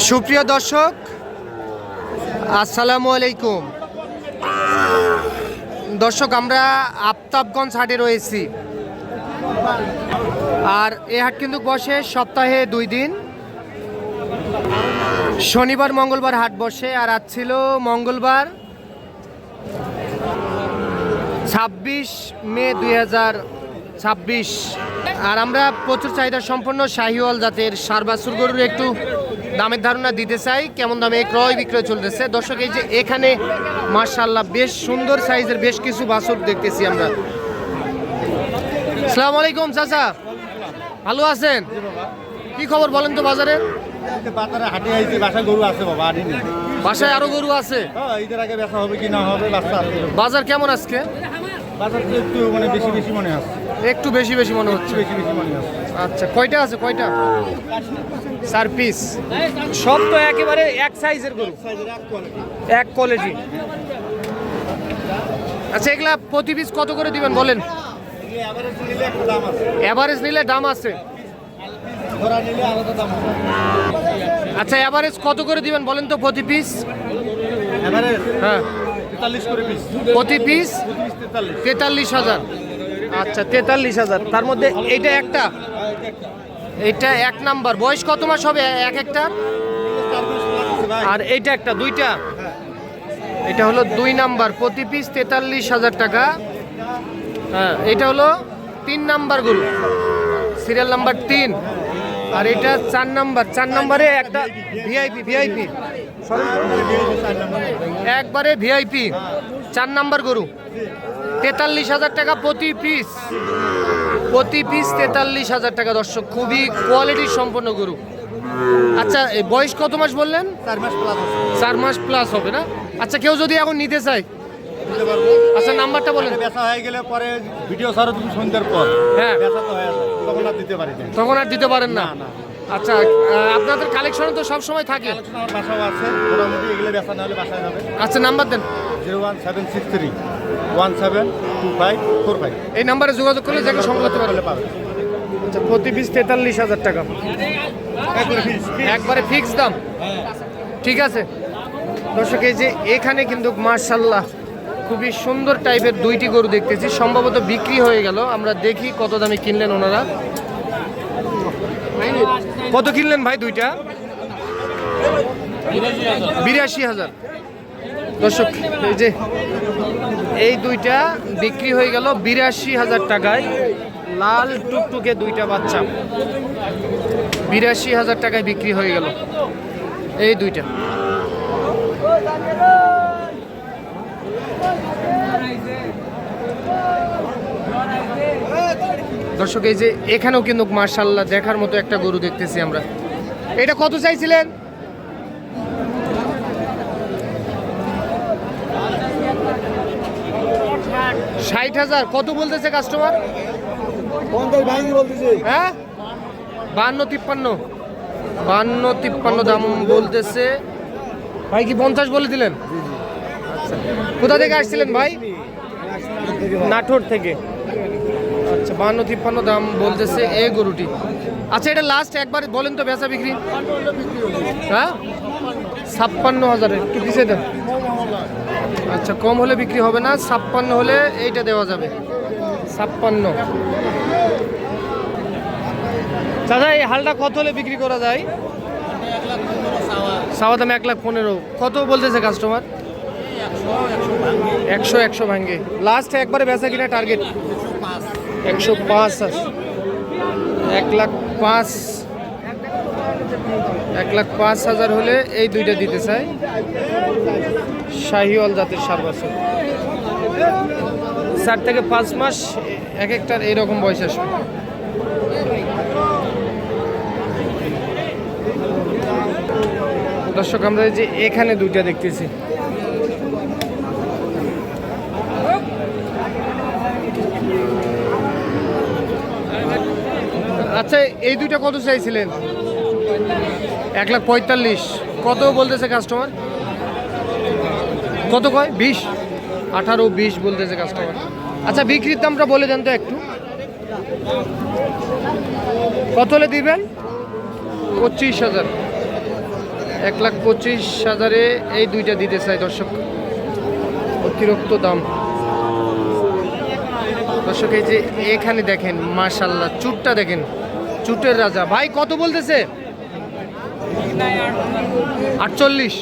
সুপ্রিয় দর্শক, আসসালামু আলাইকুম। দর্শক, আমরা আফতাবগঞ্জ হাটে রয়েছি। আর এই হাট কিন্তু বসে সপ্তাহে 2 দিন, শনিবার মঙ্গলবার হাট বসে। আর আজ ছিল মঙ্গলবার 26 মে 2026। আর আমরা প্রচুর চাহিদা সম্পন্ন শাহিওয়াল জাতের ষাঁড় বাছুর গরুর একটু দামের ধারণা দিতে চাই, কেমন দামে ক্রয় বিক্রয় চলতেছে। দর্শক, এই যে এখানে মাশাআল্লাহ বেশ সুন্দর সাইজের বেশ কিছু বাছুর দেখতেছি আমরা। আসসালামু আলাইকুম চাচা, ভালো আছেন? কি খবর বলেন তো বাজারে? হাটে আইছি, বাসায় গরু আছে বাবা। বাসায় আরো গরু আছে? ঈদের আগে বেচা হবে কি না হবে। বাজার কেমন আজকে? বাজার তো একটু বেশি বেশি মনে হচ্ছে। একটু বেশি বেশি মনে হচ্ছে। বেশি বেশি মনে হচ্ছে। আচ্ছা, কয়টা আছে? কয়টা? 4 পিস। সব তো একেবারে এক সাইজের গরু, এক কোয়ালিটি। আচ্ছা, এগুলা প্রতি পিস কত করে দিবেন বলেন? এভারেজ নিলে দাম আছে। আচ্ছা, এভারেজ কত করে দিবেন বলেন তো প্রতি পিস? হ্যাঁ, 43 করে পিস। প্রতি পিস 43,000। আচ্ছা, 43,000। তার মধ্যে এইটা একটা, এইটা 1 নাম্বার। বয়স কত মাস হবে এক একটা? আর এইটা একটা, দুইটা। এটা হলো 2 নাম্বার, প্রতি পিস 43,000 টাকা। হ্যাঁ, এটা হলো 3 নাম্বার গরু, সিরিয়াল নাম্বার 3। আর এটা 4 নাম্বার। 4 নাম্বারে একটা ভিআইপি একবারে ভিআইপি 4 নাম্বার গরু। 43,000 টাকা প্রতি পিস, প্রতি পিস 43,000 টাকা। দর্শক, খুবই কোয়ালিটি সম্পন্ন গরু। আচ্ছা, এই বয়স কত মাস বললেন? 4 মাস প্লাস। 4 মাস প্লাস হবে না? আচ্ছা, কেউ যদি এখন নিতে চায়? আচ্ছা, নাম্বারটা বলেন। বেচা হয়ে গেলে পরে ভিডিও ছাড়ো তুমি সন্ধ্যার পর। হ্যাঁ, বেচা তো হয়ে যায়, তখন আর দিতে পারি না। তখন আর দিতে পারেন না? না। আচ্ছা, আপনাদের কালেকশন তো সব সময় থাকে? আমার বাসাও আছে, মোটামুটি এগুলো বেচা না হলে বাসায় যাবে। আচ্ছা, নাম্বার দেন। 01763 172545। এই নাম্বারে যোগাযোগ করলে যাকে সংগ্রহ করতে পারলে পাবে। আচ্ছা, প্রতি পিস 43,000 টাকা, একবারে ফিক্স দাম। ঠিক আছে দর্শক, এই যে এখানে কিন্তু মাশাআল্লাহ খুবই সুন্দর টাইপের 2টি গরু দেখতেছি, সম্ভবত বিক্রি হয়ে গেল। আমরা দেখি কত দামে কিনলেন ওনারা। কত কিনলেন ভাই 2টা? 82,000। দর্শক, এই যে এই 2টা বিক্রি হয়ে গেল 82,000 টাকায়। লাল টুকটুকে 2টা বাচ্চা 82,000 টাকায় বিক্রি হয়ে গেল এই 2টা। দর্শক, এই যে এখানেও কিন্তু মাশাআল্লাহ দেখার মতো একটা গরু দেখতেছি আমরা। এটা কত চাইছিলেন? 60,000। কত বলতেছে কাস্টমার? 50 ভাঙি বলতেছে। হ্যাঁ, 52-53 দাম বলতেছে ভাই। কি 50 বলে দিলেন? আচ্ছা, কোথা থেকে আসছিলেন ভাই? নাটোর থেকে। আচ্ছা, 52-53 দাম বলতেছে এই গরুটি। আচ্ছা, এটা লাস্ট একবার বলেন তো বেচা বিক্রি। হ্যাঁ, 56,000। একটু পিছিয়ে দেন। আচ্ছা, কম হলে বিক্রি হবে না, 56 হলে এইটা দেওয়া যাবে। 56। দাদা, এই হালটা কত হলে বিক্রি করা যায়? সাওয়া দাম 1,15,000। কত বলতেছে কাস্টমার? 100 ভাঙ্গে। লাস্ট একবারে বেচা কিনা টার্গেট 105 আছে। 1,05,000। 1,05,000 হলে এই 2টা দিতে চাই, শাহিওয়াল জাতের ষাঁড় বাছুর। 4 থেকে 5 মাস এক একটার এইরকম বয়স আসবে। দর্শক, আমরা যে এখানে 2টা দেখতেছি। আচ্ছা, এই 2টা কত চাইছিলেন? 1,45,000। কত বলতেছে কাস্টমার? কত কয়? 20, 18, 20 বলতেছে কাস্টমার। আচ্ছা, বিক্রির দামটা বলে দেন তো একটু। কত হলে দিবেন? 25,000। 1,25,000 এই দুইটা দিতে চাই দর্শক, অতিরিক্ত দাম। দর্শক এই যে এখানে দেখেন মাশাআল্লাহ, চুটটা দেখেন, চুটের রাজা। ভাই কত বলতেছে? 48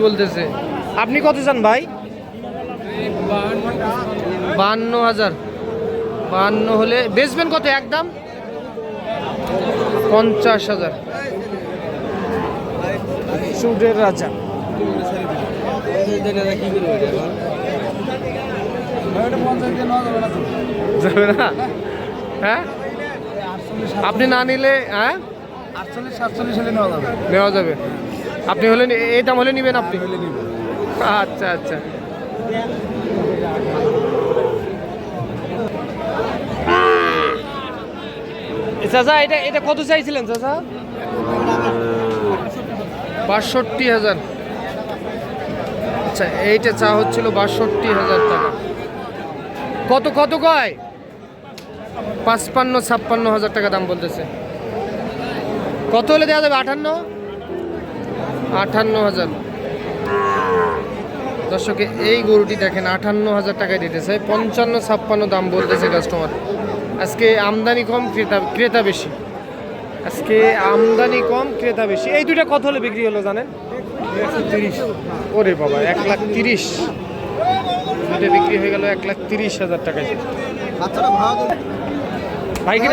বলতেছে। আপনি কত চান ভাই? 52,000। 52 হলে বেচবেন কত একদম? 50,000। চুটের রাজা। যাবে না? হ্যাঁ, আপনি না নিলে হ্যাঁ 48-47 হলে নেওয়া যাবে। নেওয়া যাবে। আপনি হলে এই দাম হলে নেবেন আপনি? আচ্ছা আচ্ছা। চাচা এটা কত চাইছিলেন চাচা? 62,000। আচ্ছা, এইটা চা হচ্ছিল 62,000 টাকা। কত কত কয়? 55-56,000 টাকা দাম বলতেছে। কত হলে দেওয়া যাবে? 58,000। দর্শকে এই গরুটি দেখেন 58,000 টাকায় দিতে চাই। 55-56 দাম বলতেছে কাস্টমার। আজকে আমদানি কম, ক্রেতা বেশি। আজকে আমদানি কম, ক্রেতা বেশি। এই দুইটা কত হলে বিক্রি হলো জানেন? 130। ওরে বাবা, 1,30,000। দুইটা বিক্রি হয়ে গেল 1,30,000 টাকায়। ভাই কি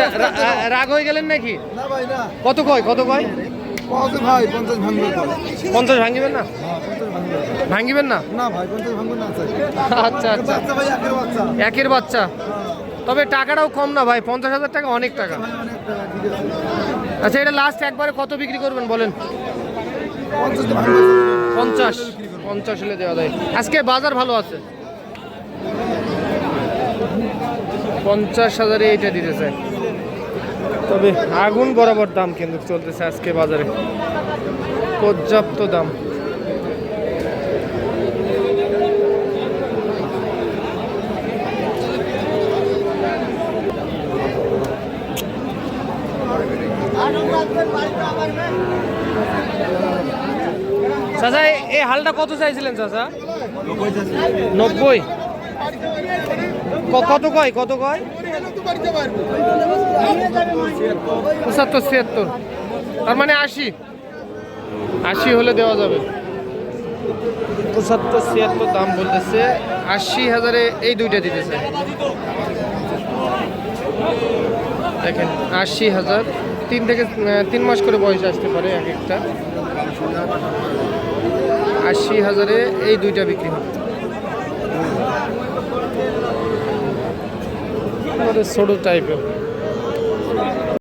রাগ হয়ে গেলেন নাকি? না ভাই না। কত কয়? ভাই 50 ভাঙবে। 50 ভাঙিবেন না? ভাঙিবেন না? না ভাই 50 ভাঙবে না। আচ্ছা আচ্ছা, বাচ্চা ভাই একের বাচ্চা। একের বাচ্চা। তবে টাকাটাও কম না ভাই, 50,000 টাকা অনেক টাকা। অনেক টাকা, ঠিক আছে। আচ্ছা, এটা লাস্ট একবারে কত বিক্রি করবেন বলেন? 50 তো ভাঙবে। 50 হলে দেওয়া যায়। আজকে বাজার ভালো আছে। 50,000 এইটা দিতে চাই। তবে আগুন বরাবর দাম কিন্তু চলতেছে আজকে বাজারে, পর্যাপ্ত দাম। চাচা এই হালটা কত চাইছিলেন চাচা? 90। কত কয়? 75-76। তার মানে 80 হলে দেওয়া যাবে। 75-76 দাম বলতেছে। 80,000 এই দুইটা দিতেছে। দেখেন 80,000। 3 মাস করে বয়স আসতে পারে এক একটা। 80,000 এই দুইটা বিক্রি হবে। ছোট টাইপের।